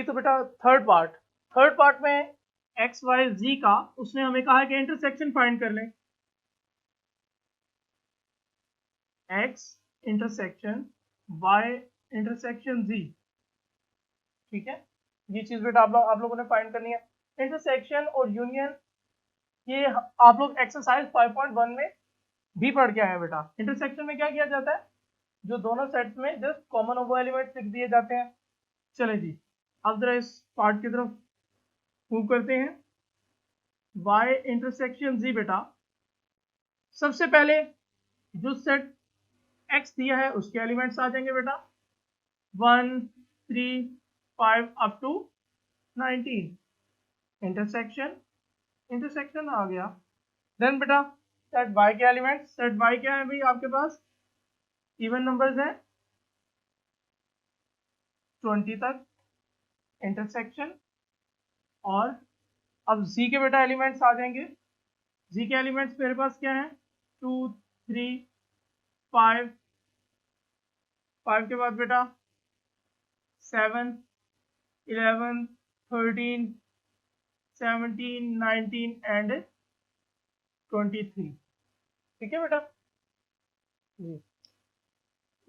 तो बेटा third part में एक्स वाई जी का उसने हमें कहा है कि इंटरसेक्शन फाइंड कर लें। एक्स इंटरसेक्शन वाई इंटरसेक्शन जी, ठीक है। ये चीज बेटा आप लोगों ने फाइंड करनी है। इंटरसेक्शन और यूनियन ये आप लोग एक्सरसाइज 5.1 में भी पढ़ के आए हैं बेटा। इंटरसेक्शन में क्या किया जाता है, जो दोनों सेट्स में जस्ट कॉमन ओवर एलिमेंट लिख दिए जाते हैं। चले जी, अब जरा इस पार्ट की तरफ मूव करते हैं। y इंटरसेक्शन z बेटा, सबसे पहले जो सेट x दिया है उसके एलिमेंट्स आ जाएंगे बेटा 1 3 5 अप टू 19। इंटरसेक्शन आ गया। देन बेटा सेट y के एलिमेंट्स, सेट y क्या है भाई आपके पास, इवन नंबर्स हैं 20 तक इंटरसेक्शन। और अब z के बेटा एलिमेंट्स आ जाएंगे। z के एलिमेंट्स मेरे पास क्या है 2 3 5 5 के बाद बेटा 7 11 13 17 19 एंड 23, ठीक है बेटा।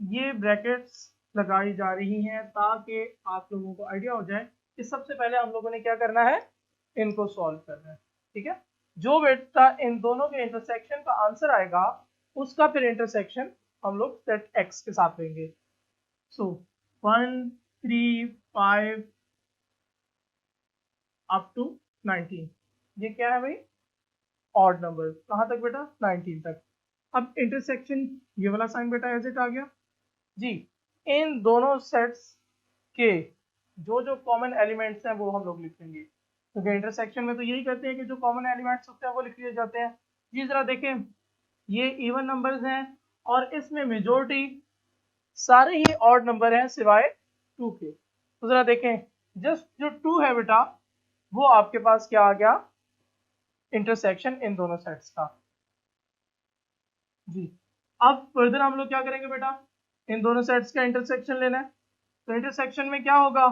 ये ब्रैकेट्स लगाई जा रही हैं ताकि आप लोगों को आइडिया हो जाए कि सबसे पहले हम लोगों ने क्या करना है, इनको सॉल्व करना है, ठीक है। जो बेटा इन दोनों के इंटरसेक्शन का आंसर आएगा उसका फिर इंटरसेक्शन हम लोग सेट एक्स के साथ लेंगे। सो 1 3 5 अप टू 19, ये क्या है भाई ऑड नंबर, कहाँ तक बेटा 19 तक। अब इंटरसेक्शन ये वाला साइन बेटा एज इट आ गया जी। इन दोनों सेट्स के जो जो कॉमन एलिमेंट्स हैं वो हम लोग लिखेंगे, क्योंकि इंटरसेक्शन में तो यही करते हैं कि जो कॉमन एलिमेंट्स होते हैं वो लिख लिए जाते हैं जी। जरा देखें, ये इवन नंबर्स हैं और इसमें मेजोरिटी सारे ही ऑड नंबर हैं सिवाय 2 के। तो जरा देखें, जस्ट जो 2 है बेटा वो आपके पास क्या आ गया, इंटरसेक्शन इन दोनों सेट्स का जी। अब फर्दर हम लोग क्या करेंगे बेटा, इन दोनों सेट्स का इंटरसेक्शन लेना है। तो इंटरसेक्शन में क्या होगा,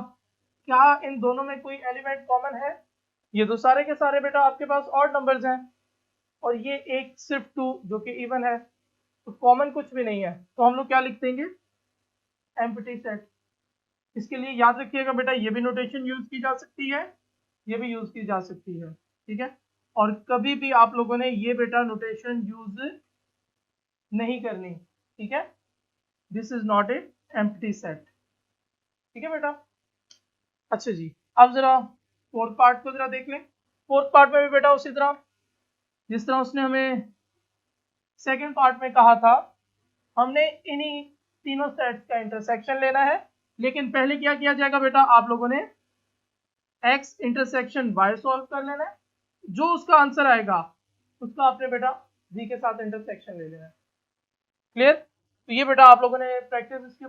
क्या इन दोनों में कोई एलिमेंट कॉमन है, ये तो सारे के सारे बेटा आपके पास ऑड नंबर्स हैं और ये एक सिर्फ 2 जो कि इवन है, तो कॉमन कुछ भी नहीं है। तो हम लोग क्या लिख देंगे, एम्प्टी सेट। इसके लिए याद रखिएगा बेटा ये भी नोटेशन यूज की जा सकती है, ये भी यूज की जा सकती है, ठीक है। और कभी भी आप लोगों ने ये बेटा नोटेशन यूज नहीं करनी, ठीक है। This is not a empty set, ठीक है बेटा। अच्छा जी, अब जरा फोर्थ पार्ट को जरा देख लें। फोर्थ पार्ट में भी बेटा उसी तरह जिस तरह उसने हमें सेकंड पार्ट में कहा था, हमने इन्हीं तीनों सेट्स का इंटरसेक्शन लेना है। लेकिन पहले क्या किया जाएगा बेटा, आप लोगों ने x इंटरसेक्शन y सॉल्व कर लेना है, जो उसका आंसर आएगा उसका आपने बेटा v के साथ इंटरसेक्शन ले लेना है। क्लियर? तो ये बेटा आप लोगों ने प्रैक्टिस इसकी